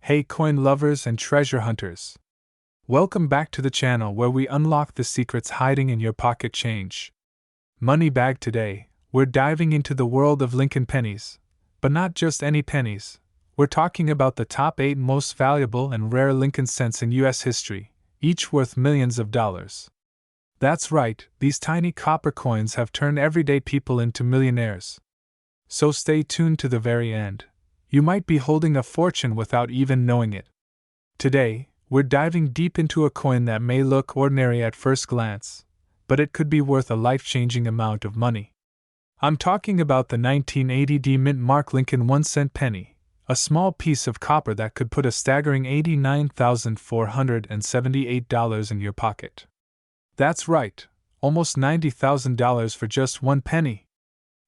Hey coin lovers and treasure hunters! Welcome back to the channel where we unlock the secrets hiding in your pocket change. Money bag today, we're diving into the world of Lincoln pennies. But not just any pennies. We're talking about the top 8 most valuable and rare Lincoln cents in US history, each worth millions of dollars. That's right, these tiny copper coins have turned everyday people into millionaires. So stay tuned to the very end. You might be holding a fortune without even knowing it. Today, we're diving deep into a coin that may look ordinary at first glance, but it could be worth a life-changing amount of money. I'm talking about the 1980 Mint Mark Lincoln 1-cent penny, a small piece of copper that could put a staggering $89,478 in your pocket. That's right, almost $90,000 for just one penny.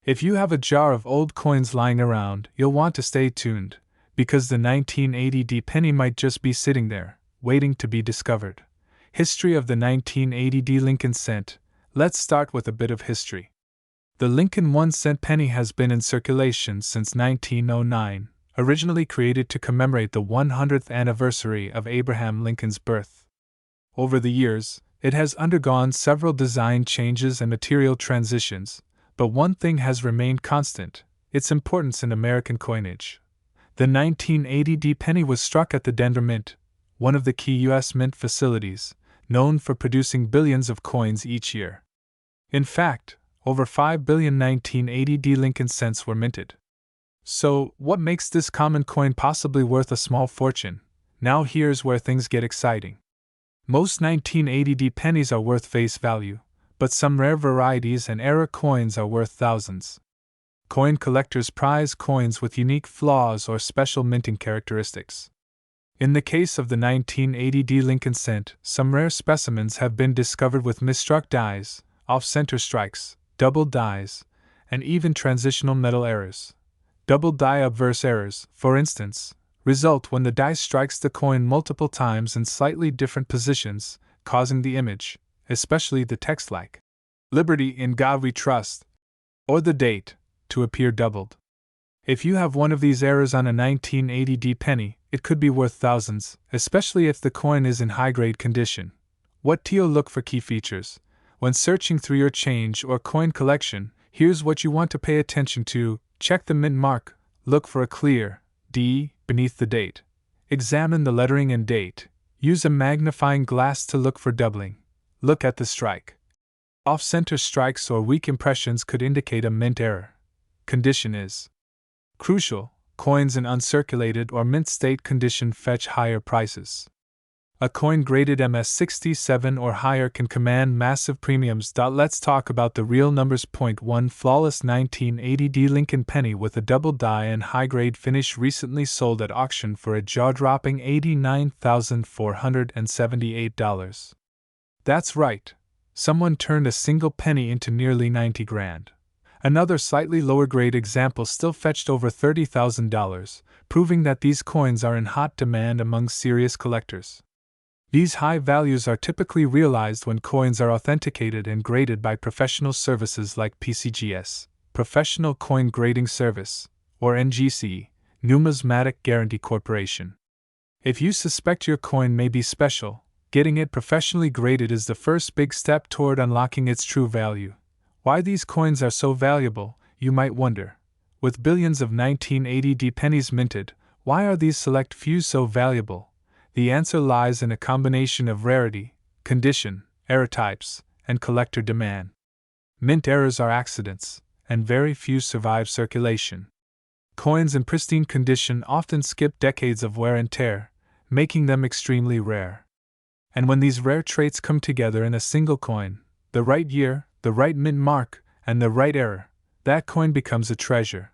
If you have a jar of old coins lying around, you'll want to stay tuned, because the 1980 penny might just be sitting there, waiting to be discovered. History of the 1980 Lincoln cent. Let's start with a bit of history. The Lincoln 1-cent penny has been in circulation since 1909, originally created to commemorate the 100th anniversary of Abraham Lincoln's birth. Over the years, it has undergone several design changes and material transitions, but one thing has remained constant: its importance in American coinage. The 1980 penny was struck at the Denver Mint, one of the key U.S. mint facilities, known for producing billions of coins each year. In fact, over 5 billion 1980 Lincoln cents were minted. So, what makes this common coin possibly worth a small fortune? Now here's where things get exciting. Most 1980 pennies are worth face value, but some rare varieties and error coins are worth thousands. Coin collectors prize coins with unique flaws or special minting characteristics. In the case of the 1980 Lincoln cent, some rare specimens have been discovered with misstruck dies, off-center strikes, double dies, and even transitional metal errors. Double die obverse errors, for instance, result when the die strikes the coin multiple times in slightly different positions, causing the image, especially the text like "Liberty in God We Trust," or the date, to appear doubled. If you have one of these errors on a 1980 penny, it could be worth thousands, especially if the coin is in high-grade condition. What to look for key features? When searching through your change or coin collection, here's what you want to pay attention to. Check the mint mark. Look for a clear D beneath the date. Examine the lettering and date. Use a magnifying glass to look for doubling. Look at the strike. Off-center strikes or weak impressions could indicate a mint error. Condition is crucial. Coins in uncirculated or mint state condition fetch higher prices. A coin graded MS67 or higher can command massive premiums. Let's talk about the real numbers. 1 Flawless 1980 Lincoln penny with a double die and high-grade finish recently sold at auction for a jaw-dropping $89,478. That's right. Someone turned a single penny into nearly 90 grand. Another slightly lower grade example still fetched over $30,000, proving that these coins are in hot demand among serious collectors. These high values are typically realized when coins are authenticated and graded by professional services like PCGS, Professional Coin Grading Service, or NGC, Numismatic Guarantee Corporation. If you suspect your coin may be special, getting it professionally graded is the first big step toward unlocking its true value. Why these coins are so valuable, you might wonder. With billions of 1980 pennies minted, why are these select few so valuable? The answer lies in a combination of rarity, condition, error types, and collector demand. Mint errors are accidents, and very few survive circulation. Coins in pristine condition often skip decades of wear and tear, making them extremely rare. And when these rare traits come together in a single coin, the right year, the right mint mark, and the right error, that coin becomes a treasure.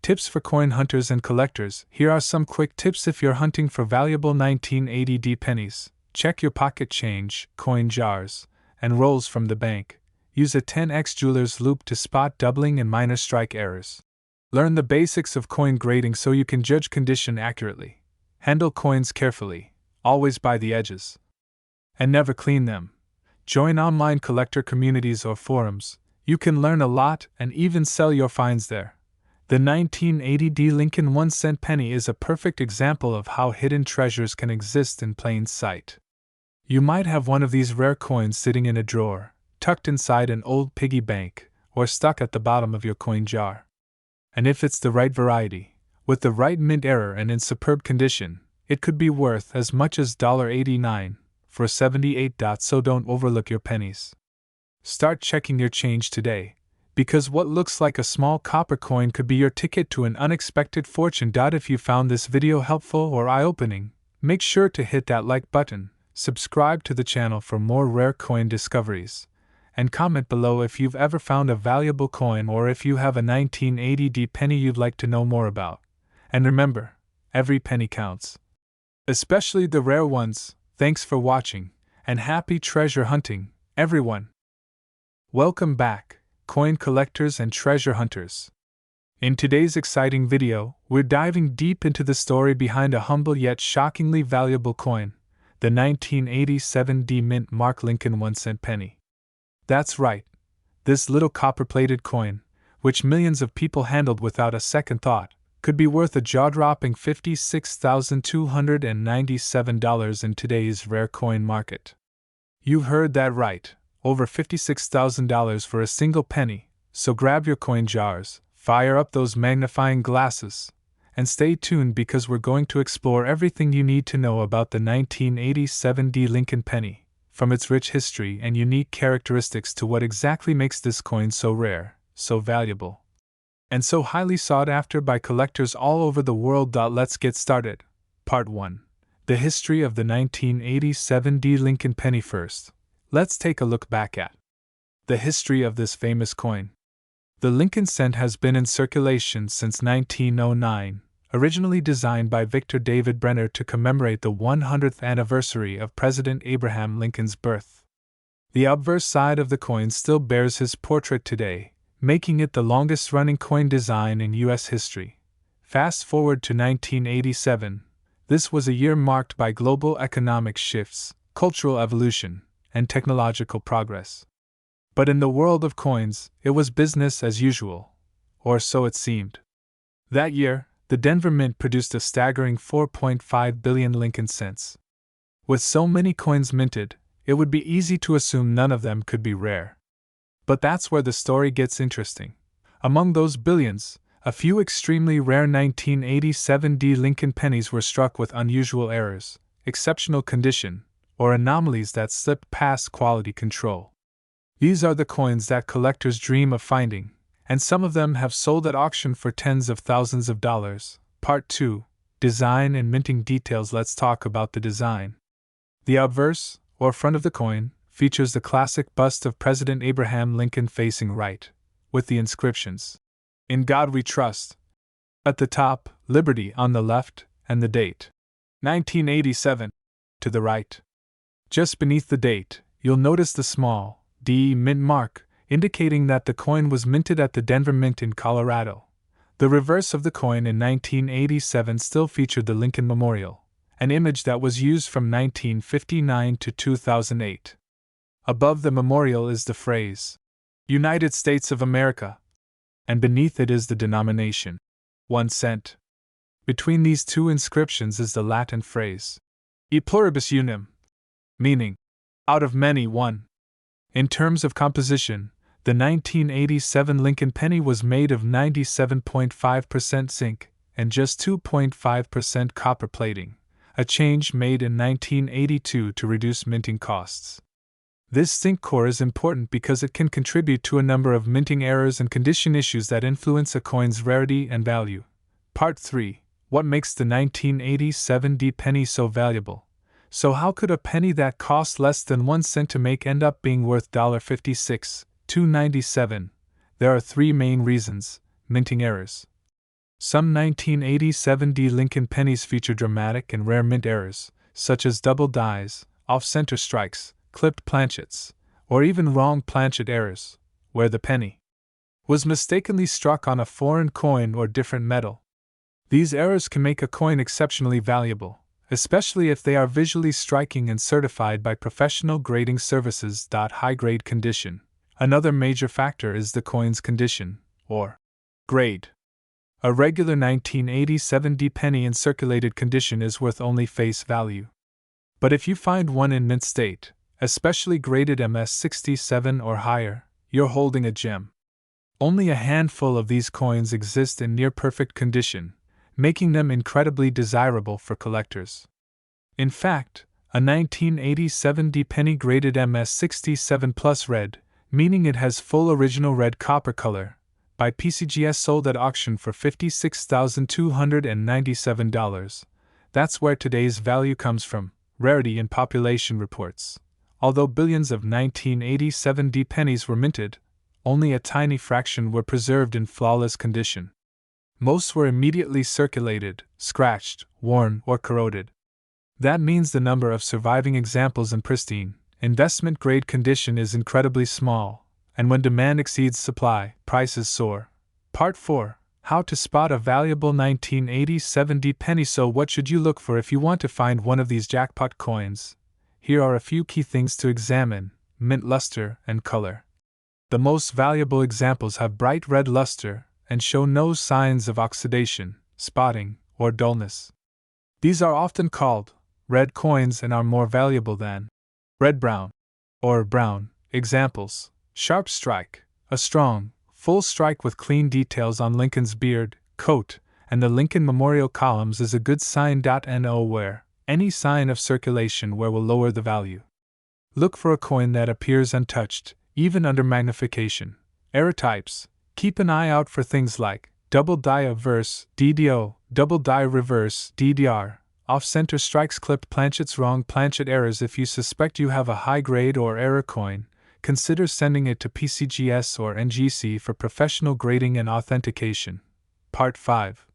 Tips for coin hunters and collectors. Here are some quick tips if you're hunting for valuable 1980 pennies. Check your pocket change, coin jars, and rolls from the bank. Use a 10x jeweler's loupe to spot doubling and minor strike errors. Learn the basics of coin grading so you can judge condition accurately. Handle coins carefully, always by the edges, and never clean them. Join online collector communities or forums. You can learn a lot and even sell your finds there. The 1980 Lincoln 1-cent penny is a perfect example of how hidden treasures can exist in plain sight. You might have one of these rare coins sitting in a drawer, tucked inside an old piggy bank, or stuck at the bottom of your coin jar. And if it's the right variety, with the right mint error and in superb condition, it could be worth as much as $1.89 for 78. So don't overlook your pennies. Start checking your change today, because what looks like a small copper coin could be your ticket to an unexpected fortune. If you found this video helpful or eye-opening, make sure to hit that like button, subscribe to the channel for more rare coin discoveries, and comment below if you've ever found a valuable coin or if you have a 1980 penny you'd like to know more about. And remember, every penny counts, especially the rare ones. Thanks for watching, and happy treasure hunting, everyone! Welcome back, coin collectors and treasure hunters. In today's exciting video, we're diving deep into the story behind a humble yet shockingly valuable coin, the 1987 Mint Mark Lincoln 1-cent penny. That's right, this little copper-plated coin, which millions of people handled without a second thought, could be worth a jaw-dropping $56,297 in today's rare coin market. You've heard that right, over $56,000 for a single penny, so grab your coin jars, fire up those magnifying glasses, and stay tuned because we're going to explore everything you need to know about the 1987 Lincoln penny, from its rich history and unique characteristics to what exactly makes this coin so rare, so valuable, and so highly sought after by collectors all over the world. Let's get started. Part 1. The history of the 1987 Lincoln penny. First, let's take a look back at the history of this famous coin. The Lincoln cent has been in circulation since 1909, originally designed by Victor David Brenner to commemorate the 100th anniversary of President Abraham Lincoln's birth. The obverse side of the coin still bears his portrait today, making it the longest-running coin design in U.S. history. Fast forward to 1987. This was a year marked by global economic shifts, cultural evolution, and technological progress. But in the world of coins, it was business as usual, or so it seemed. That year, the Denver Mint produced a staggering 4.5 billion Lincoln cents. With so many coins minted, it would be easy to assume none of them could be rare. But that's where the story gets interesting. Among those billions, a few extremely rare 1987 Lincoln pennies were struck with unusual errors, exceptional condition, or anomalies that slipped past quality control. These are the coins that collectors dream of finding, and some of them have sold at auction for tens of thousands of dollars. Part 2. Design and minting details. Let's talk about the design. The obverse, or front of the coin, features the classic bust of President Abraham Lincoln facing right, with the inscriptions, "In God We Trust." At the top, Liberty on the left, and the date, 1987, to the right. Just beneath the date, you'll notice the small D mint mark, indicating that the coin was minted at the Denver Mint in Colorado. The reverse of the coin in 1987 still featured the Lincoln Memorial, an image that was used from 1959 to 2008. Above the memorial is the phrase, "United States of America," and beneath it is the denomination, 1 cent. Between these two inscriptions is the Latin phrase, "E pluribus unum," meaning, "out of many, one." In terms of composition, the 1987 Lincoln penny was made of 97.5% zinc and just 2.5% copper plating, a change made in 1982 to reduce minting costs. This zinc core is important because it can contribute to a number of minting errors and condition issues that influence a coin's rarity and value. Part 3. What makes the 1987 penny so valuable? So how could a penny that cost less than 1 cent to make end up being worth $56,297? There are 3 main reasons. Minting errors. Some 1987 Lincoln pennies feature dramatic and rare mint errors, such as double dies, off-center strikes, clipped planchets, or even wrong planchet errors, where the penny was mistakenly struck on a foreign coin or different metal. These errors can make a coin exceptionally valuable, especially if they are visually striking and certified by professional grading services. High-grade condition. Another major factor is the coin's condition, or grade. A regular 1987 D penny in circulated condition is worth only face value. But if you find one in mint state, especially graded MS67 or higher, you're holding a gem. Only a handful of these coins exist in near-perfect condition, making them incredibly desirable for collectors. In fact, a 1987 D penny graded MS67 Plus red, meaning it has full original red copper color, by PCGS sold at auction for $56,297. That's where today's value comes from, rarity in population reports. Although billions of 1987 D pennies were minted, only a tiny fraction were preserved in flawless condition. Most were immediately circulated, scratched, worn, or corroded. That means the number of surviving examples in pristine, investment-grade condition is incredibly small, and when demand exceeds supply, prices soar. Part 4. How to spot a valuable 1987 D penny. So what should you look for if you want to find one of these jackpot coins? Here are a few key things to examine: mint luster and color. The most valuable examples have bright red luster and show no signs of oxidation, spotting, or dullness. These are often called red coins and are more valuable than red-brown or brown. Examples: sharp strike, a strong, full strike with clean details on Lincoln's beard, coat, and the Lincoln Memorial columns is a good sign. No wear. Any sign of circulation wear will lower the value. Look for a coin that appears untouched, even under magnification. Error types: keep an eye out for things like double die averse DDO, double die reverse DDR, off-center strikes, clipped planchets, wrong planchet errors. If you suspect you have a high-grade or error coin, consider sending it to PCGS or NGC for professional grading and authentication. Part 5.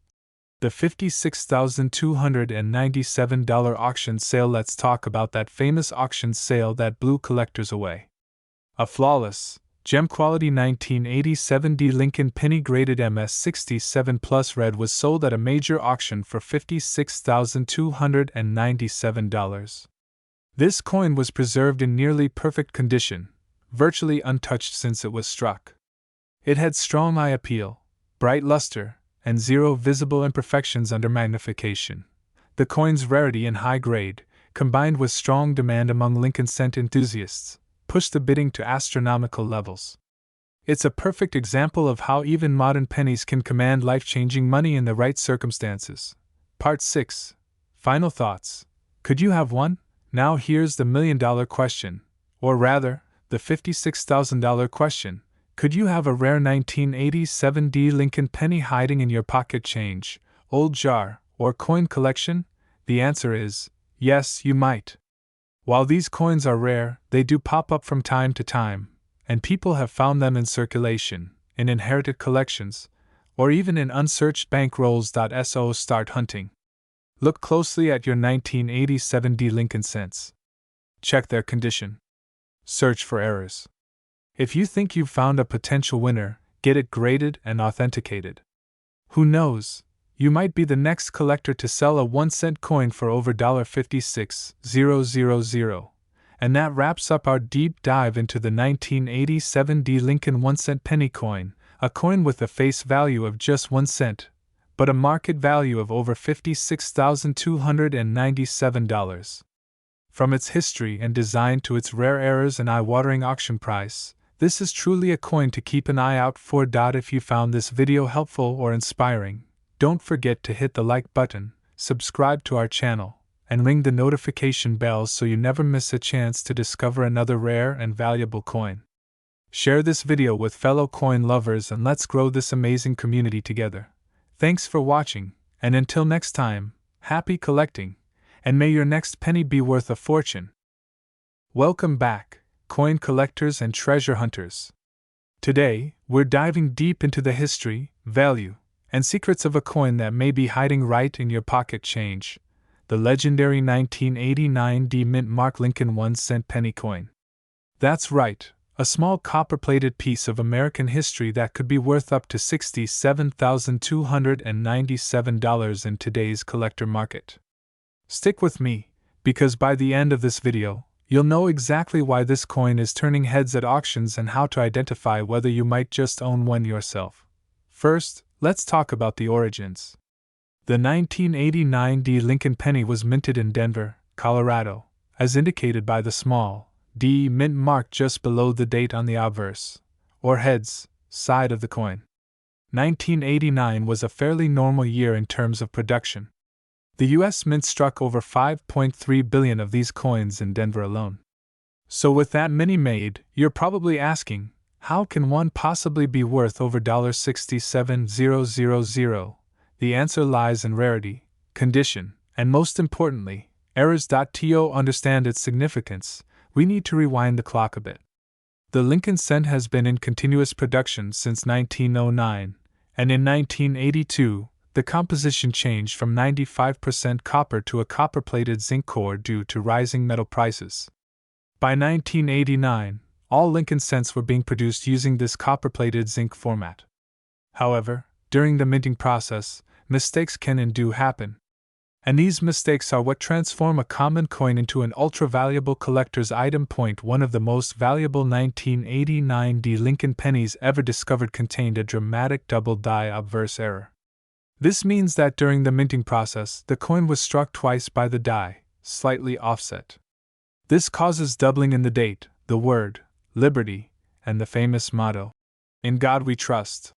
The $56,297 auction sale. Let's talk about that famous auction sale that blew collectors away. A flawless, gem-quality 1987 D Lincoln penny graded MS67 Plus red was sold at a major auction for $56,297. This coin was preserved in nearly perfect condition, virtually untouched since it was struck. It had strong eye appeal, bright luster, and zero visible imperfections under magnification. The coin's rarity and high grade, combined with strong demand among Lincoln cent enthusiasts, pushed the bidding to astronomical levels. It's a perfect example of how even modern pennies can command life-changing money in the right circumstances. Part 6. Final thoughts. Could you have one? Now here's the million-dollar question, or rather, the $56,000 question. Could you have a rare 1987 D Lincoln penny hiding in your pocket change, old jar, or coin collection? The answer is yes, you might. While these coins are rare, they do pop up from time to time, and people have found them in circulation, in inherited collections, or even in unsearched bankrolls. So start hunting. Look closely at your 1987 D Lincoln cents. Check their condition. Search for errors. If you think you've found a potential winner, get it graded and authenticated. Who knows, you might be the next collector to sell a 1-cent coin for over $56,000. And that wraps up our deep dive into the 1987 D Lincoln 1-cent penny coin, a coin with a face value of just 1 cent, but a market value of over $56,297. From its history and design to its rare errors and eye-watering auction price, this is truly a coin to keep an eye out for. If you found this video helpful or inspiring, don't forget to hit the like button, subscribe to our channel, and ring the notification bell so you never miss a chance to discover another rare and valuable coin. Share this video with fellow coin lovers and let's grow this amazing community together. Thanks for watching, and until next time, happy collecting, and may your next penny be worth a fortune. Welcome back, coin collectors and treasure hunters. Today, we're diving deep into the history, value, and secrets of a coin that may be hiding right in your pocket change, the legendary 1989 D Mint Mark Lincoln 1-cent penny coin. That's right, a small copper-plated piece of American history that could be worth up to $67,297 in today's collector market. Stick with me, because by the end of this video, you'll know exactly why this coin is turning heads at auctions and how to identify whether you might just own one yourself. First, Let's talk about the origins. The 1989 D. Lincoln penny was minted in Denver, Colorado, as indicated by the small D mint mark just below the date on the obverse, or heads, side of the coin. 1989 was a fairly normal year in terms of production. The U.S. Mint struck over 5.3 billion of these coins in Denver alone. So with that many made, you're probably asking, how can one possibly be worth over $67,000? The answer lies in rarity, condition, and most importantly, errors. To understand its significance, we need to rewind the clock a bit. The Lincoln cent has been in continuous production since 1909, and in 1982, the composition changed from 95% copper to a copper-plated zinc core due to rising metal prices. By 1989, all Lincoln cents were being produced using this copper-plated zinc format. However, during the minting process, mistakes can and do happen. And these mistakes are what transform a common coin into an ultra-valuable collector's item. One of the most valuable 1989 D. Lincoln pennies ever discovered contained a dramatic double die obverse error. This means that during the minting process, the coin was struck twice by the die, slightly offset. This causes doubling in the date, the word, liberty, and the famous motto, "In God We Trust."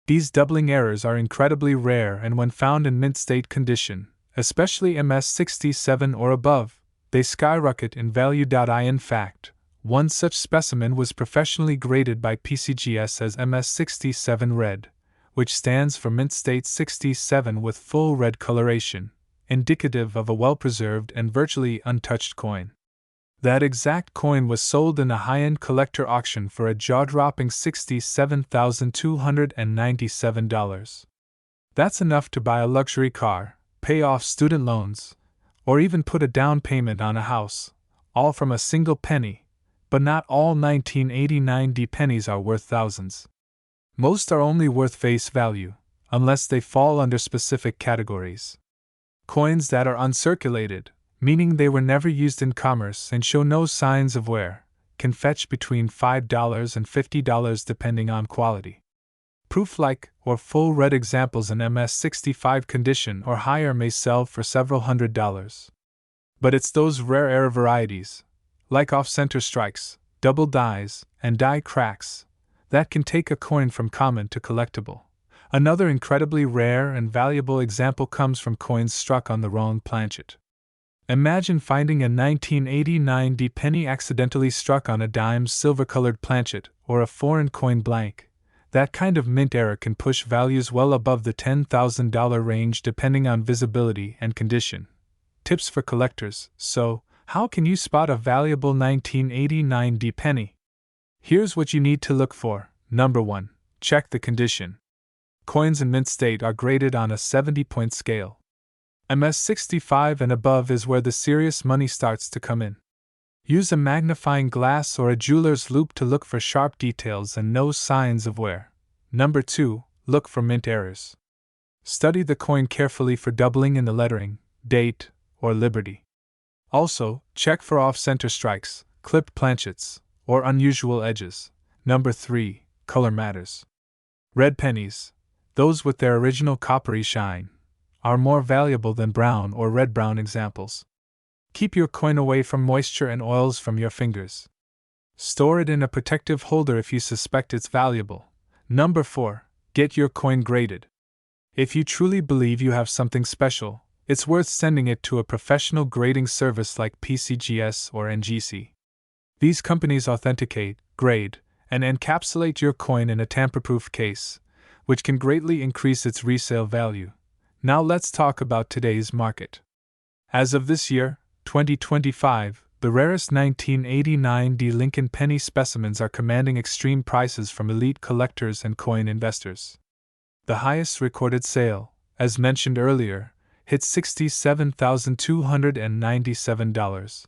These doubling errors are incredibly rare, and when found in mint state condition, especially MS67 or above, they skyrocket in value. In fact, one such specimen was professionally graded by PCGS as MS67 red, which stands for mint state 67 with full red coloration, indicative of a well-preserved and virtually untouched coin. That exact coin was sold in a high-end collector auction for a jaw-dropping $67,297. That's enough to buy a luxury car, pay off student loans, or even put a down payment on a house, all from a single penny. But not all 1989 D pennies are worth thousands. Most are only worth face value, unless they fall under specific categories. Coins that are uncirculated, meaning they were never used in commerce and show no signs of wear, can fetch between $5 and $50 depending on quality. Proof-like or full red examples in MS65 condition or higher may sell for several $100s. But it's those rare error varieties, like off-center strikes, double dies, and die cracks, that can take a coin from common to collectible. Another incredibly rare and valuable example comes from coins struck on the wrong planchet. Imagine finding a 1989 D penny accidentally struck on a dime's silver-colored planchet or a foreign coin blank. That kind of mint error can push values well above the $10,000 range depending on visibility and condition. Tips for collectors. So, how can you spot a valuable 1989 D penny? Here's what you need to look for. Number 1. Check the condition. Coins in mint state are graded on a 70-point scale. MS65 and above is where the serious money starts to come in. Use a magnifying glass or a jeweler's loupe to look for sharp details and no signs of wear. Number 2. Look for mint errors. Study the coin carefully for doubling in the lettering, date, or liberty. Also, check for off-center strikes, clipped planchets, or unusual edges. Number 3. Color matters. Red pennies, those with their original coppery shine, are more valuable than brown or red-brown examples. Keep your coin away from moisture and oils from your fingers. Store it in a protective holder if you suspect it's valuable. Number 4. Get your coin graded. If you truly believe you have something special, it's worth sending it to a professional grading service like PCGS or NGC. These companies authenticate, grade, and encapsulate your coin in a tamper-proof case, which can greatly increase its resale value. Now let's talk about today's market. As of this year, 2025, the rarest 1989 D Lincoln penny specimens are commanding extreme prices from elite collectors and coin investors. The highest recorded sale, as mentioned earlier, hit $67,297,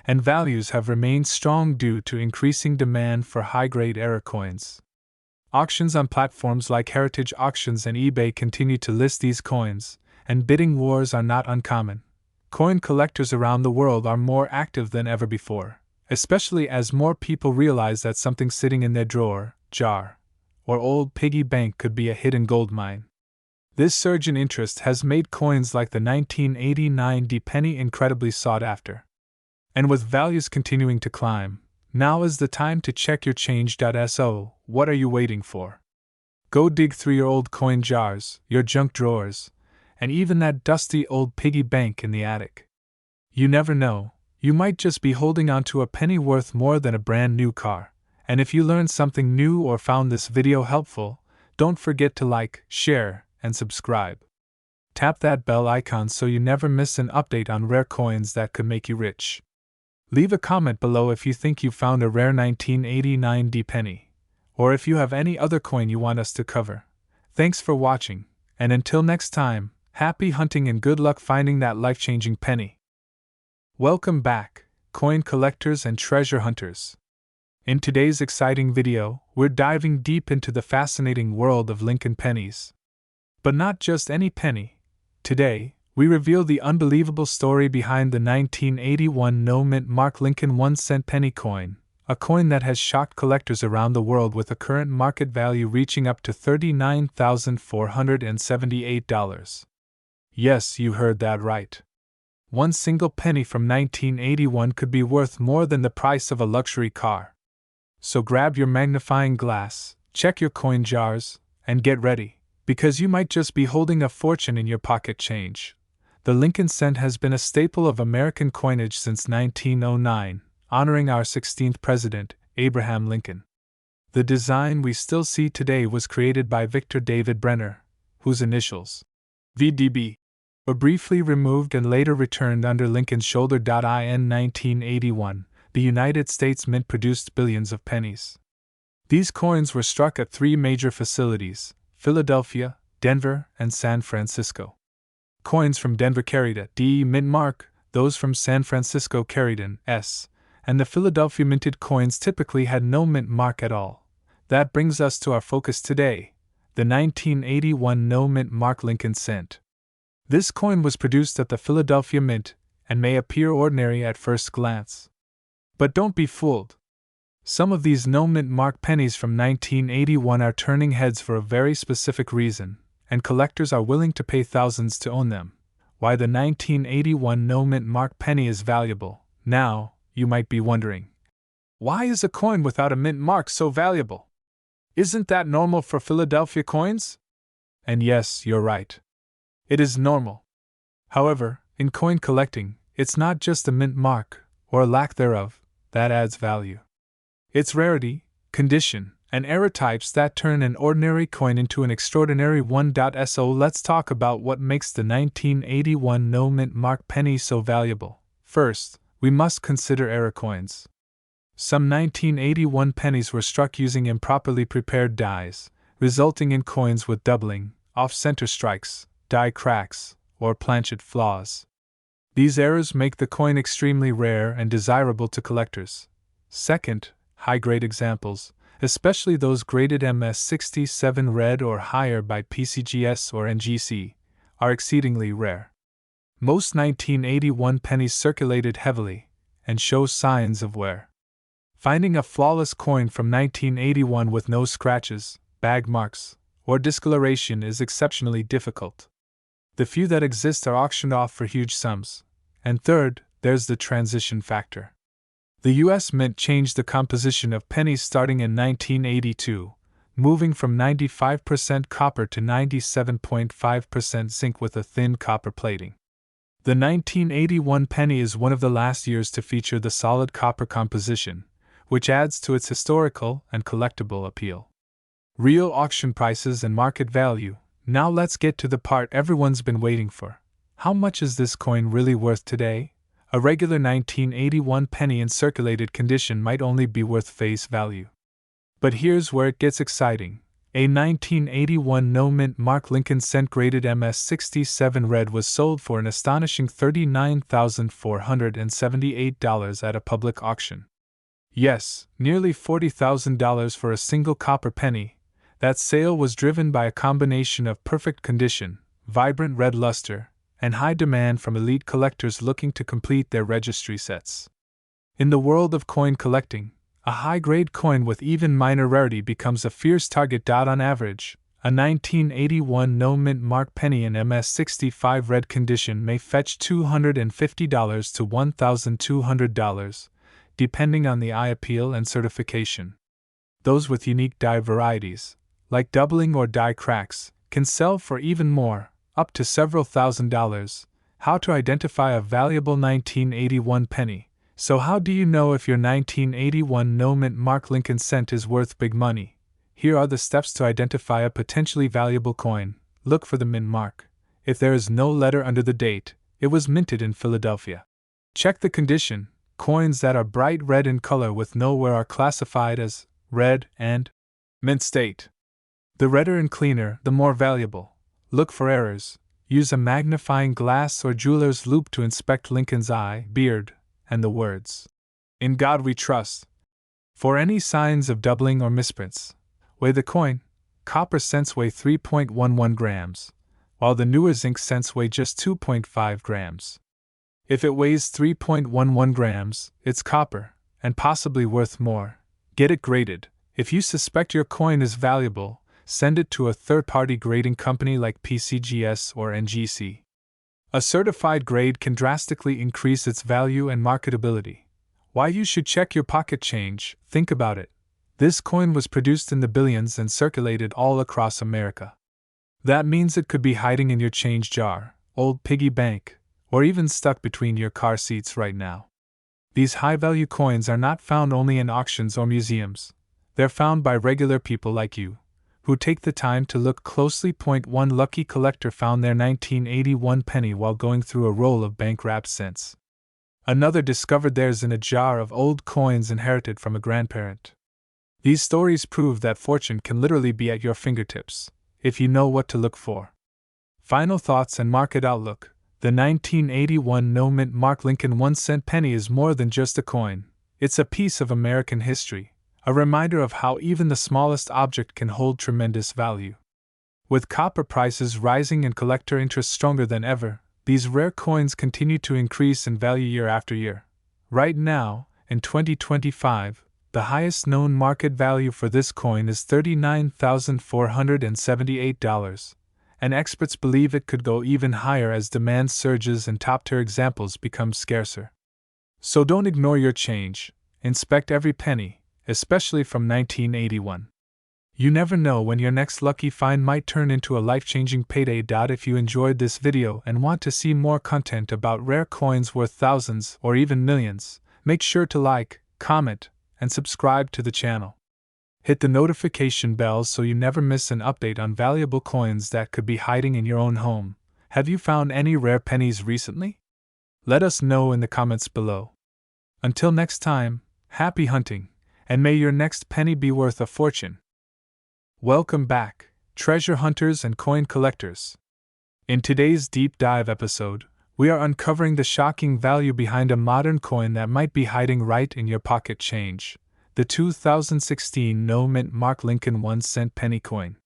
and values have remained strong due to increasing demand for high-grade error coins. Auctions on platforms like Heritage Auctions and eBay continue to list these coins, and bidding wars are not uncommon. Coin collectors around the world are more active than ever before, especially as more people realize that something sitting in their drawer, jar, or old piggy bank could be a hidden gold mine. This surge in interest has made coins like the 1989 D penny incredibly sought after. And with values continuing to climb, now is the time to check your change.so. What are you waiting for? Go dig through your old coin jars, your junk drawers, and even that dusty old piggy bank in the attic. You never know, you might just be holding onto a penny worth more than a brand new car. And if you learned something new or found this video helpful, don't forget to like, share, and subscribe. Tap that bell icon so you never miss an update on rare coins that could make you rich. Leave a comment below if you think you found a rare 1989 D penny, or if you have any other coin you want us to cover. Thanks for watching, and until next time, happy hunting and good luck finding that life-changing penny. Welcome back, coin collectors and treasure hunters. In today's exciting video, we're diving deep into the fascinating world of Lincoln pennies. But not just any penny. Today, we reveal the unbelievable story behind the 1981 no-mint mark Lincoln 1-cent penny coin, a coin that has shocked collectors around the world with a current market value reaching up to $39,478. Yes, you heard that right. One single penny from 1981 could be worth more than the price of a luxury car. So grab your magnifying glass, check your coin jars, and get ready, because you might just be holding a fortune in your pocket change. The Lincoln cent has been a staple of American coinage since 1909, honoring our 16th president, Abraham Lincoln. The design we still see today was created by Victor David Brenner, whose initials, VDB, were briefly removed and later returned under Lincoln's shoulder. In 1981, the United States Mint produced billions of pennies. These coins were struck at three major facilities: Philadelphia, Denver, and San Francisco. Coins from Denver carried a D mint mark, those from San Francisco carried an S, and the Philadelphia minted coins typically had no mint mark at all. That brings us to our focus today, the 1981 no mint mark Lincoln cent. This coin was produced at the Philadelphia Mint and may appear ordinary at first glance. But don't be fooled. Some of these no mint mark pennies from 1981 are turning heads for a very specific reason, and collectors are willing to pay thousands to own them. Why the 1981 no mint mark penny is valuable. Now, you might be wondering, why is a coin without a mint mark so valuable? Isn't that normal for Philadelphia coins? And yes, you're right. It is normal. However, in coin collecting, it's not just a mint mark, or lack thereof, that adds value. It's rarity, condition, and era types that turn an ordinary coin into an extraordinary one. So let's talk about what makes the 1981 no mint mark penny so valuable. First, we must consider era coins. Some 1981 pennies were struck using improperly prepared dies, resulting in coins with doubling, off-center strikes, die cracks, or planchet flaws. These errors make the coin extremely rare and desirable to collectors. Second, high-grade examples, especially those graded MS67 red or higher by PCGS or NGC, are exceedingly rare. Most 1981 pennies circulated heavily and show signs of wear. Finding a flawless coin from 1981 with no scratches, bag marks, or discoloration is exceptionally difficult. The few that exist are auctioned off for huge sums. And third, there's the transition factor. The U.S. Mint changed the composition of pennies starting in 1982, moving from 95% copper to 97.5% zinc with a thin copper plating. The 1981 penny is one of the last years to feature the solid copper composition, which adds to its historical and collectible appeal. Real auction prices and market value. Now let's get to the part everyone's been waiting for. How much is this coin really worth today? A regular 1981 penny in circulated condition might only be worth face value. But here's where it gets exciting. A 1981 no mint mark Lincoln cent graded MS67 red was sold for an astonishing $39,478 at a public auction. Yes, nearly $40,000 for a single copper penny. That sale was driven by a combination of perfect condition, vibrant red luster, and high demand from elite collectors looking to complete their registry sets. In the world of coin collecting, a high-grade coin with even minor rarity becomes a fierce target. On average, A 1981 no-mint mark penny in MS65 red condition may fetch $250 to $1,200, depending on the eye appeal and certification. Those with unique die varieties, like doubling or die cracks, can sell for even more, up to several $1,000s. How to identify a valuable 1981 penny. So how do you know if your 1981 no-mint mark Lincoln cent is worth big money? Here are the steps to identify a potentially valuable coin. Look for the mint mark. If there is no letter under the date, it was minted in Philadelphia. Check the condition. Coins that are bright red in color with no wear are classified as red and mint state. The redder and cleaner, the more valuable. Look for errors. Use a magnifying glass or jeweler's loupe to inspect Lincoln's eye, beard, and the words, "In God We Trust." For any signs of doubling or misprints, weigh the coin. Copper cents weigh 3.11 grams, while the newer zinc cents weigh just 2.5 grams. If it weighs 3.11 grams, it's copper, and possibly worth more. Get it graded. If you suspect your coin is valuable, send it to a third-party grading company like PCGS or NGC. A certified grade can drastically increase its value and marketability. Why you should check your pocket change? Think about it. This coin was produced in the billions and circulated all across America. That means it could be hiding in your change jar, old piggy bank, or even stuck between your car seats right now. These high-value coins are not found only in auctions or museums. They're found by regular people like you, who take the time to look closely. One lucky collector found their 1981 penny while going through a roll of bank-wrapped cents. Another discovered theirs in a jar of old coins inherited from a grandparent. These stories prove that fortune can literally be at your fingertips, if you know what to look for. Final thoughts and market outlook. The 1981 no-mint mark Lincoln 1-cent penny is more than just a coin. It's a piece of American history, a reminder of how even the smallest object can hold tremendous value. With copper prices rising and collector interest stronger than ever, these rare coins continue to increase in value year after year. Right now, in 2025, the highest known market value for this coin is $39,478, and experts believe it could go even higher as demand surges and top-tier examples become scarcer. So don't ignore your change. Inspect every penny, especially from 1981. You never know when your next lucky find might turn into a life-changing payday. If you enjoyed this video and want to see more content about rare coins worth thousands or even millions, make sure to like, comment, and subscribe to the channel. Hit the notification bell so you never miss an update on valuable coins that could be hiding in your own home. Have you found any rare pennies recently? Let us know in the comments below. Until next time, happy hunting, and may your next penny be worth a fortune. Welcome back, treasure hunters and coin collectors. In today's deep dive episode, we are uncovering the shocking value behind a modern coin that might be hiding right in your pocket change, the 2016 no-mint mark Lincoln 1-cent penny coin.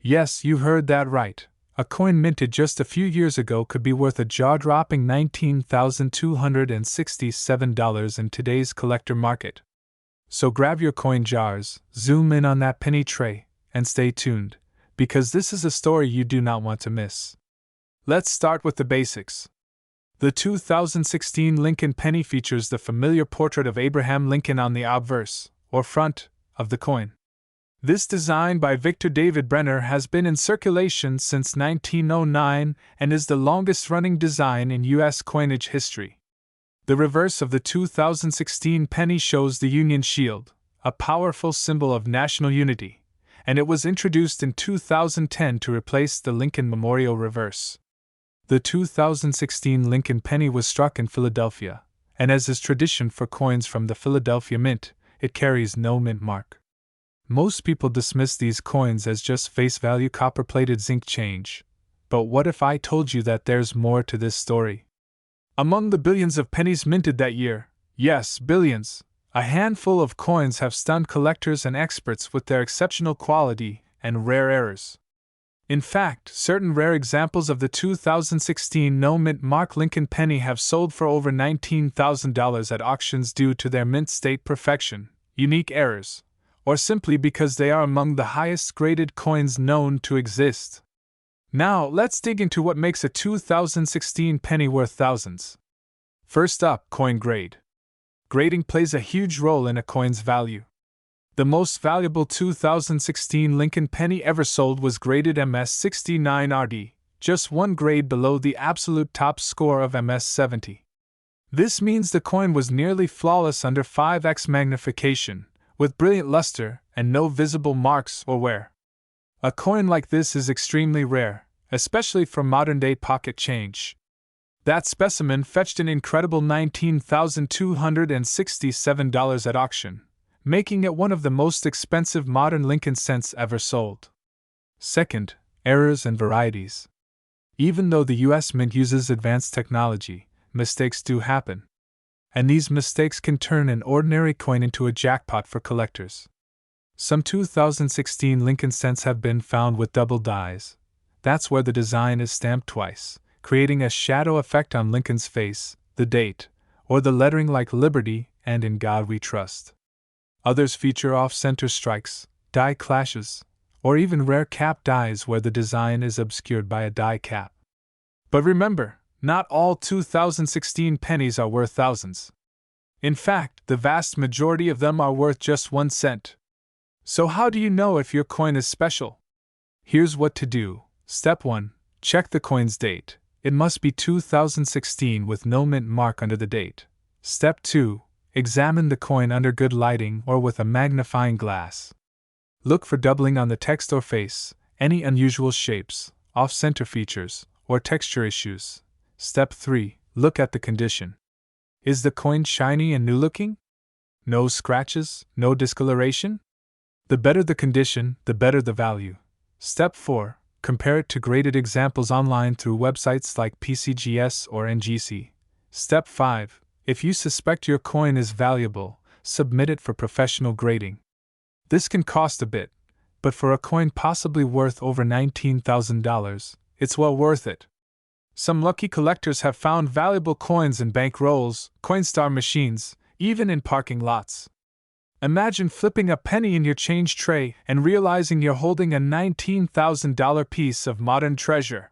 Yes, you heard that right. A coin minted just a few years ago could be worth a jaw-dropping $19,267 in today's collector market. So grab your coin jars, zoom in on that penny tray, and stay tuned, because this is a story you do not want to miss. Let's start with the basics. The 2016 Lincoln penny features the familiar portrait of Abraham Lincoln on the obverse, or front, of the coin. This design by Victor David Brenner has been in circulation since 1909 and is the longest-running design in U.S. coinage history. The reverse of the 2016 penny shows the Union Shield, a powerful symbol of national unity, and it was introduced in 2010 to replace the Lincoln Memorial reverse. The 2016 Lincoln penny was struck in Philadelphia, and as is tradition for coins from the Philadelphia Mint, it carries no mint mark. Most people dismiss these coins as just face-value copper-plated zinc change. But what if I told you that there's more to this story? Among the billions of pennies minted that year, yes, billions, a handful of coins have stunned collectors and experts with their exceptional quality and rare errors. In fact, certain rare examples of the 2016 no-mint mark Lincoln penny have sold for over $19,000 at auctions due to their mint state perfection, unique errors, or simply because they are among the highest graded coins known to exist. Now, let's dig into what makes a 2016 penny worth thousands. First up, coin grade. Grading plays a huge role in a coin's value. The most valuable 2016 Lincoln penny ever sold was graded MS69RD, just one grade below the absolute top score of MS70. This means the coin was nearly flawless under 5x magnification, with brilliant luster and no visible marks or wear. A coin like this is extremely rare, especially for modern-day pocket change. That specimen fetched an incredible $19,267 at auction, making it one of the most expensive modern Lincoln cents ever sold. Second, errors and varieties. Even though the U.S. Mint uses advanced technology, mistakes do happen. And these mistakes can turn an ordinary coin into a jackpot for collectors. Some 2016 Lincoln cents have been found with double dies. That's where the design is stamped twice, creating a shadow effect on Lincoln's face, the date, or the lettering like Liberty and In God We Trust. Others feature off-center strikes, die clashes, or even rare cap dies where the design is obscured by a die cap. But remember, not all 2016 pennies are worth thousands. In fact, the vast majority of them are worth just 1 cent. So how do you know if your coin is special? Here's what to do. Step 1. Check the coin's date. It must be 2016 with no mint mark under the date. Step 2. Examine the coin under good lighting or with a magnifying glass. Look for doubling on the text or face, any unusual shapes, off-center features, or texture issues. Step 3. Look at the condition. Is the coin shiny and new-looking? No scratches, no discoloration? The better the condition, the better the value. Step 4. Compare it to graded examples online through websites like PCGS or NGC. Step 5. If you suspect your coin is valuable, submit it for professional grading. This can cost a bit, but for a coin possibly worth over $19,000, it's well worth it. Some lucky collectors have found valuable coins in bank rolls, Coinstar machines, even in parking lots. Imagine flipping a penny in your change tray and realizing you're holding a $19,000 piece of modern treasure.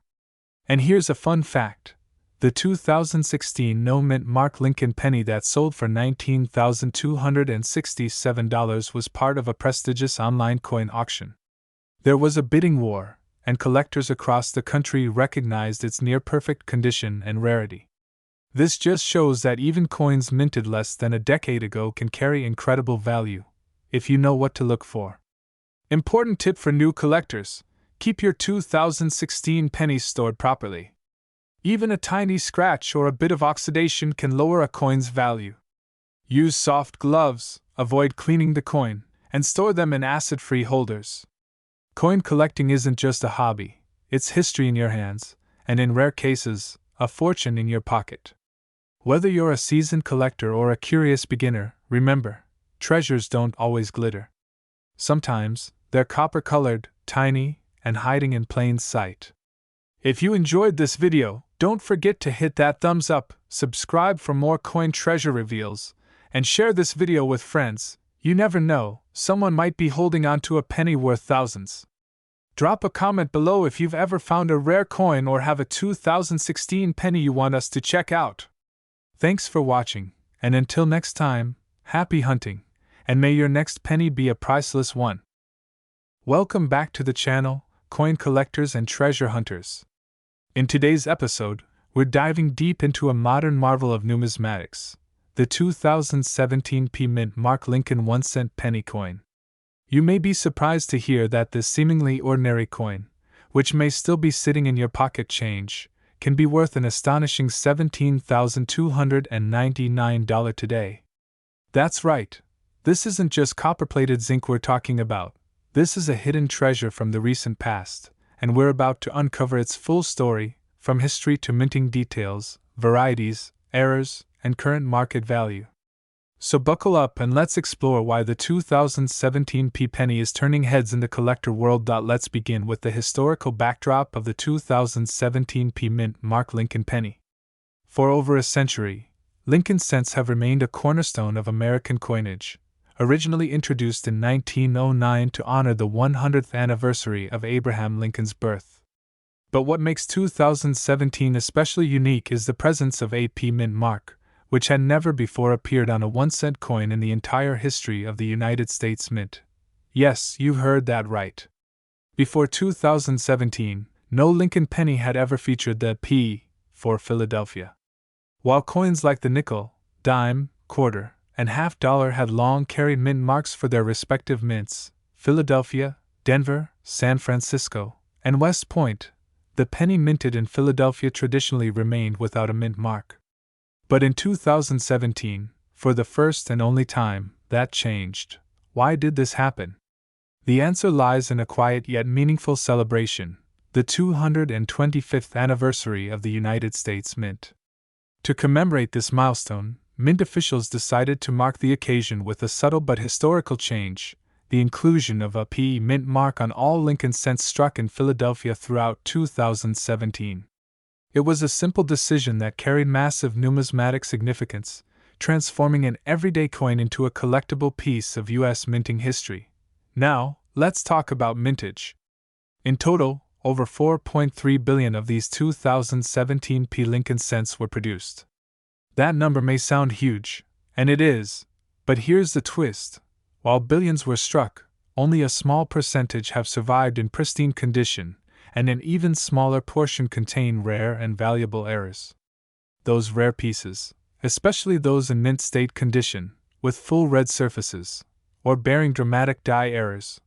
And here's a fun fact. The 2016 no mint mark Lincoln penny that sold for $19,267 was part of a prestigious online coin auction. There was a bidding war, and collectors across the country recognized its near-perfect condition and rarity. This just shows that even coins minted less than a decade ago can carry incredible value, if you know what to look for. Important tip for new collectors: keep your 2016 pennies stored properly. Even a tiny scratch or a bit of oxidation can lower a coin's value. Use soft gloves, avoid cleaning the coin, and store them in acid-free holders. Coin collecting isn't just a hobby, it's history in your hands, and in rare cases, a fortune in your pocket. Whether you're a seasoned collector or a curious beginner, remember, treasures don't always glitter. Sometimes, they're copper-colored, tiny, and hiding in plain sight. If you enjoyed this video, don't forget to hit that thumbs up, subscribe for more coin treasure reveals, and share this video with friends. You never know, someone might be holding on to a penny worth thousands. Drop a comment below if you've ever found a rare coin or have a 2016 penny you want us to check out. Thanks for watching, and until next time, happy hunting, and may your next penny be a priceless one. Welcome back to the channel, coin collectors and treasure hunters. In today's episode, we're diving deep into a modern marvel of numismatics, the 2017 P Mint Mark Lincoln 1-cent penny coin. You may be surprised to hear that this seemingly ordinary coin, which may still be sitting in your pocket change, can be worth an astonishing $17,299 today. That's right, this isn't just copper-plated zinc we're talking about. This is a hidden treasure from the recent past, and we're about to uncover its full story, from history to minting details, varieties, errors, and current market value. So buckle up and let's explore why the 2017 P penny is turning heads in the collector world. Let's begin with the historical backdrop of the 2017 P Mint Mark Lincoln penny. For over a century, Lincoln cents have remained a cornerstone of American coinage, originally introduced in 1909 to honor the 100th anniversary of Abraham Lincoln's birth. But what makes 2017 especially unique is the presence of a P mint mark, which had never before appeared on a 1-cent coin in the entire history of the United States Mint. Yes, you heard that right. Before 2017, no Lincoln penny had ever featured the P for Philadelphia. While coins like the nickel, dime, quarter, and half-dollar had long carried mint marks for their respective mints, Philadelphia, Denver, San Francisco, and West Point, the penny minted in Philadelphia traditionally remained without a mint mark. But in 2017, for the first and only time, that changed. Why did this happen? The answer lies in a quiet yet meaningful celebration, the 225th anniversary of the United States Mint. To commemorate this milestone, Mint officials decided to mark the occasion with a subtle but historical change, the inclusion of a P mint mark on all Lincoln cents struck in Philadelphia throughout 2017. It was a simple decision that carried massive numismatic significance, transforming an everyday coin into a collectible piece of U.S. minting history. Now, let's talk about mintage. In total, over 4.3 billion of these 2017 P Lincoln cents were produced. That number may sound huge, and it is, but here's the twist. While billions were struck, only a small percentage have survived in pristine condition, and an even smaller portion contain rare and valuable errors. Those rare pieces, especially those in mint state condition, with full red surfaces, or bearing dramatic die errors,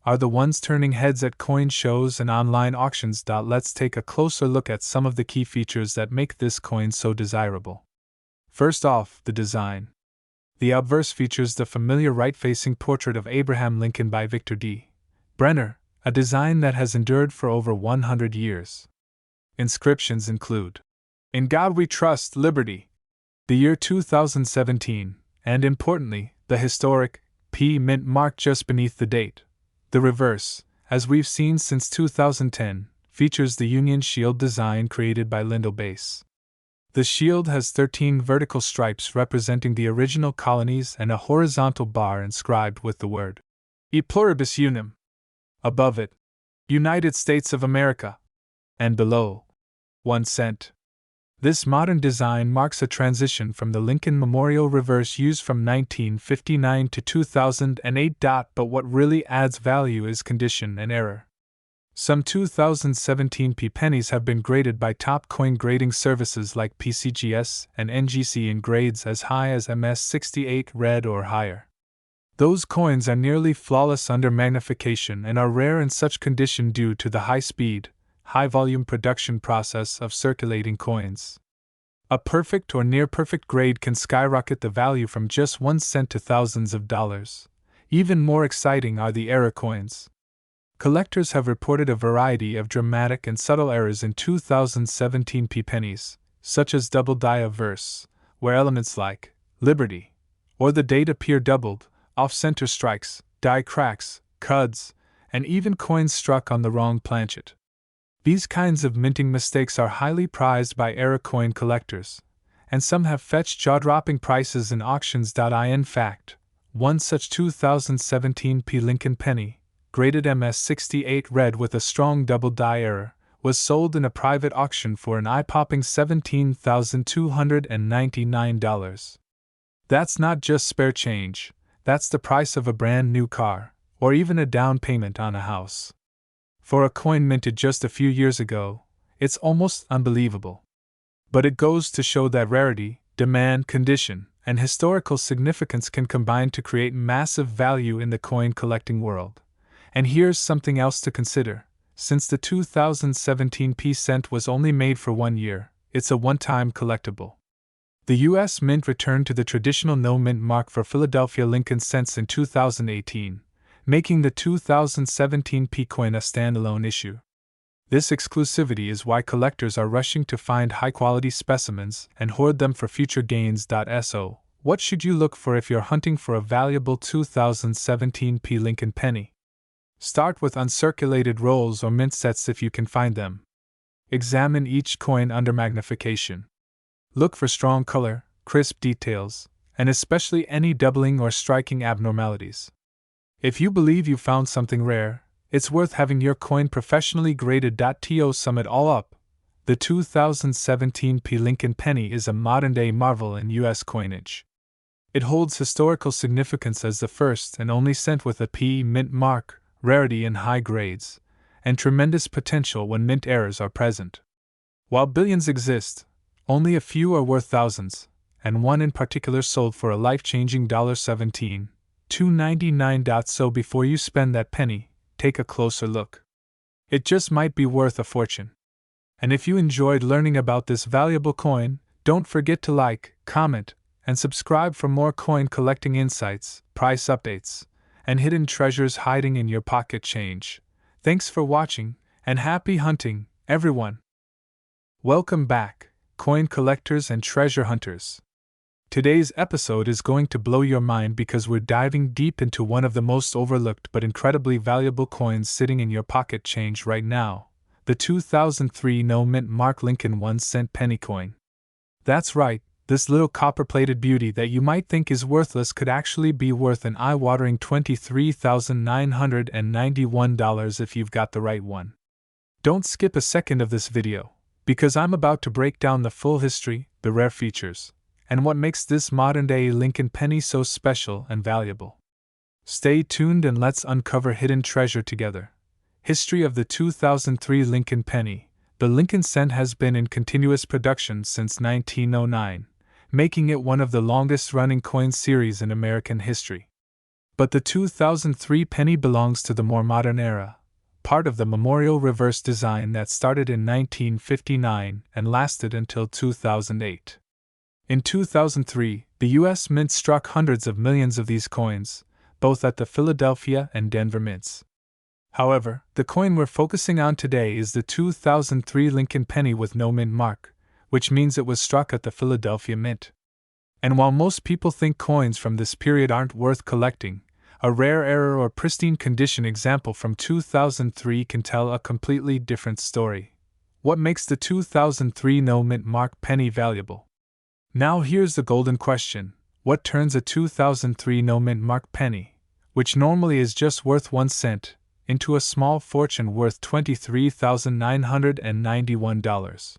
are the ones turning heads at coin shows and online auctions. Let's take a closer look at some of the key features that make this coin so desirable. First off, the design. The obverse features the familiar right-facing portrait of Abraham Lincoln by Victor D. Brenner, a design that has endured for over 100 years. Inscriptions include, "In God We Trust, Liberty," the year 2017, and importantly, the historic P mint mark just beneath the date. The reverse, as we've seen since 2010, features the Union Shield design created by Lyndall Bass. The shield has 13 vertical stripes representing the original colonies and a horizontal bar inscribed with the word E pluribus unum. Above it, United States of America, and below, 1 cent. This modern design marks a transition from the Lincoln Memorial reverse used from 1959 to 2008. But what really adds value is condition and error. Some 2017 P pennies have been graded by top coin grading services like PCGS and NGC in grades as high as MS68 red or higher. Those coins are nearly flawless under magnification and are rare in such condition due to the high-speed, high-volume production process of circulating coins. A perfect or near-perfect grade can skyrocket the value from just 1 cent to thousands of dollars. Even more exciting are the error coins. Collectors have reported a variety of dramatic and subtle errors in 2017 P pennies, such as double die of verse, where elements like Liberty or the date appear doubled, off-center strikes, die cracks, cuds, and even coins struck on the wrong planchet. These kinds of minting mistakes are highly prized by error coin collectors, and some have fetched jaw-dropping prices in auctions. In fact, one such 2017 P Lincoln penny, graded MS68 red with a strong double die error, was sold in a private auction for an eye-popping $17,299. That's not just spare change, that's the price of a brand new car, or even a down payment on a house. For a coin minted just a few years ago, it's almost unbelievable. But it goes to show that rarity, demand, condition, and historical significance can combine to create massive value in the coin collecting world. And here's something else to consider. Since the 2017 P cent was only made for 1 year, it's a one-time collectible. The U.S. Mint returned to the traditional no-mint mark for Philadelphia Lincoln cents in 2018, making the 2017 P coin a standalone issue. This exclusivity is why collectors are rushing to find high-quality specimens and hoard them for future gains. So, what should you look for if you're hunting for a valuable 2017 P Lincoln penny? Start with uncirculated rolls or mint sets if you can find them. Examine each coin under magnification. Look for strong color, crisp details, and especially any doubling or striking abnormalities. If you believe you found something rare, it's worth having your coin professionally graded. To sum it all up, the 2017 P. Lincoln penny is a modern-day marvel in U.S. coinage. It holds historical significance as the first and only cent with a P mint mark, rarity in high grades, and tremendous potential when mint errors are present. While billions exist, only a few are worth thousands, and one in particular sold for a life-changing $17,299. So before you spend that penny, take a closer look. It just might be worth a fortune. And if you enjoyed learning about this valuable coin, don't forget to like, comment, and subscribe for more coin collecting insights, price updates, and hidden treasures hiding in your pocket change. Thanks for watching, and happy hunting, everyone! Welcome back, coin collectors and treasure hunters. Today's episode is going to blow your mind because we're diving deep into one of the most overlooked but incredibly valuable coins sitting in your pocket change right now, the 2003 no-mint mark Lincoln 1-cent penny coin. That's right, this little copper-plated beauty that you might think is worthless could actually be worth an eye-watering $23,991 if you've got the right one. Don't skip a second of this video, because I'm about to break down the full history, the rare features, and what makes this modern-day Lincoln penny so special and valuable. Stay tuned and let's uncover hidden treasure together. History of the 2003 Lincoln penny. The Lincoln cent has been in continuous production since 1909, making it one of the longest-running coin series in American history. But the 2003 penny belongs to the more modern era, part of the memorial reverse design that started in 1959 and lasted until 2008. In 2003, the U.S. Mint struck hundreds of millions of these coins, both at the Philadelphia and Denver mints. However, the coin we're focusing on today is the 2003 Lincoln penny with no mint mark, which means it was struck at the Philadelphia Mint. And while most people think coins from this period aren't worth collecting, a rare error or pristine condition example from 2003 can tell a completely different story. What makes the 2003 no mint mark penny valuable? Now here's the golden question: what turns a 2003 no mint mark penny, which normally is just worth 1 cent, into a small fortune worth $23,991?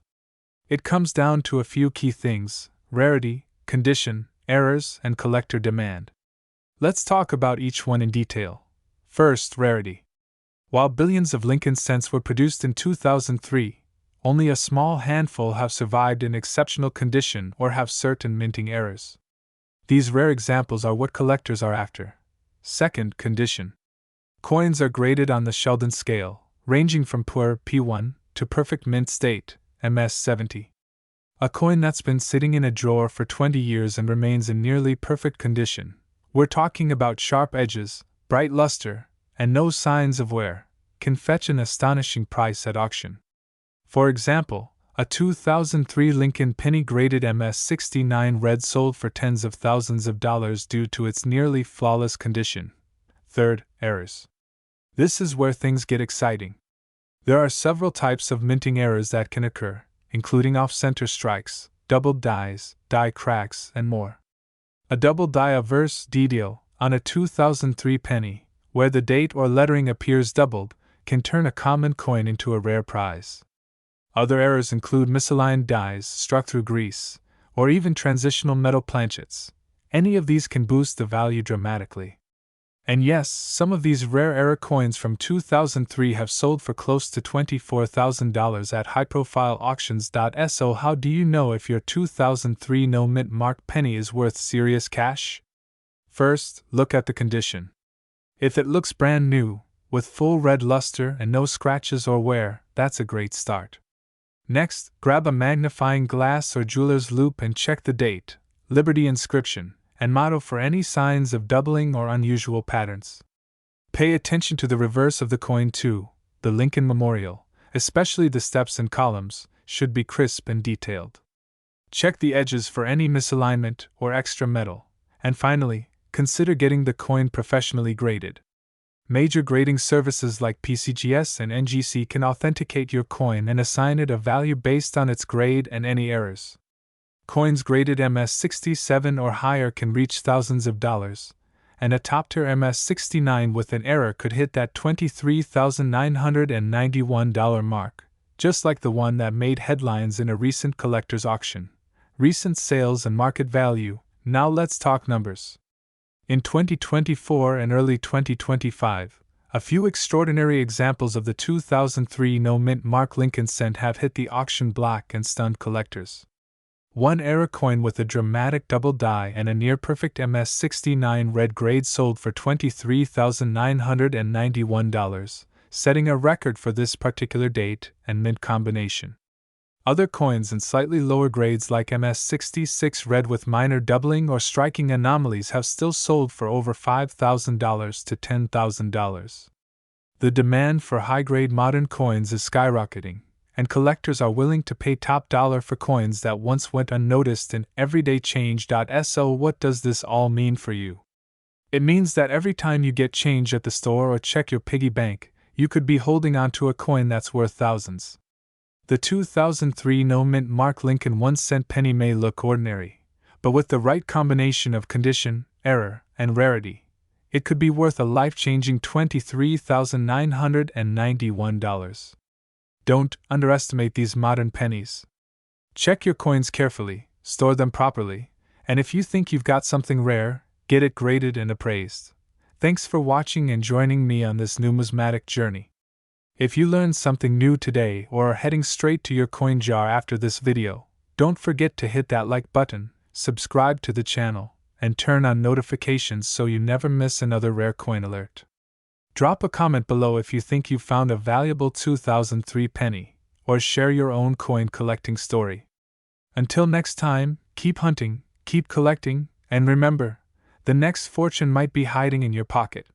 It comes down to a few key things: rarity, condition, errors, and collector demand. Let's talk about each one in detail. First, rarity. While billions of Lincoln cents were produced in 2003, only a small handful have survived in exceptional condition or have certain minting errors. These rare examples are what collectors are after. Second, condition. Coins are graded on the Sheldon scale, ranging from poor P1 to perfect mint state, MS 70. A coin that's been sitting in a drawer for 20 years and remains in nearly perfect condition. We're talking about sharp edges, bright luster, and no signs of wear, can fetch an astonishing price at auction. For example, a 2003 Lincoln penny graded MS 69 red sold for tens of thousands of dollars due to its nearly flawless condition. Third, errors. This is where things get exciting. There are several types of minting errors that can occur, including off-center strikes, doubled dies, die cracks, and more. A double die averse deal on a 2003 penny, where the date or lettering appears doubled, can turn a common coin into a rare prize. Other errors include misaligned dies struck through grease, or even transitional metal planchets. Any of these can boost the value dramatically. And yes, some of these rare error coins from 2003 have sold for close to $24,000 at high-profile auctions. So how do you know if your 2003 no mint mark penny is worth serious cash? First, look at the condition. If it looks brand new, with full red luster and no scratches or wear, that's a great start. Next, grab a magnifying glass or jeweler's loupe and check the date, Liberty inscription, and motto for any signs of doubling or unusual patterns. Pay attention to the reverse of the coin too. The Lincoln Memorial, especially the steps and columns, should be crisp and detailed. Check the edges for any misalignment or extra metal, and finally, consider getting the coin professionally graded. Major grading services like PCGS and NGC can authenticate your coin and assign it a value based on its grade and any errors. Coins graded MS-67 or higher can reach thousands of dollars, and a top-tier MS-69 with an error could hit that $23,991 mark, just like the one that made headlines in a recent collector's auction. Recent sales and market value. Now let's talk numbers. In 2024 and early 2025, a few extraordinary examples of the 2003 no-mint Mark Lincoln cent have hit the auction block and stunned collectors. One error coin with a dramatic double die and a near-perfect MS-69 red grade sold for $23,991, setting a record for this particular date and mint combination. Other coins in slightly lower grades like MS-66 red with minor doubling or striking anomalies have still sold for over $5,000 to $10,000. The demand for high-grade modern coins is skyrocketing, and collectors are willing to pay top dollar for coins that once went unnoticed in everyday change. So what does this all mean for you? It means that every time you get change at the store or check your piggy bank, you could be holding onto a coin that's worth thousands. The 2003 no-mint Mark Lincoln 1-cent penny may look ordinary, but with the right combination of condition, error, and rarity, it could be worth a life-changing $23,991. Don't underestimate these modern pennies. Check your coins carefully, store them properly, and if you think you've got something rare, get it graded and appraised. Thanks for watching and joining me on this numismatic journey. If you learned something new today or are heading straight to your coin jar after this video, don't forget to hit that like button, subscribe to the channel, and turn on notifications so you never miss another rare coin alert. Drop a comment below if you think you found a valuable 2003 penny, or share your own coin collecting story. Until next time, keep hunting, keep collecting, and remember, the next fortune might be hiding in your pocket.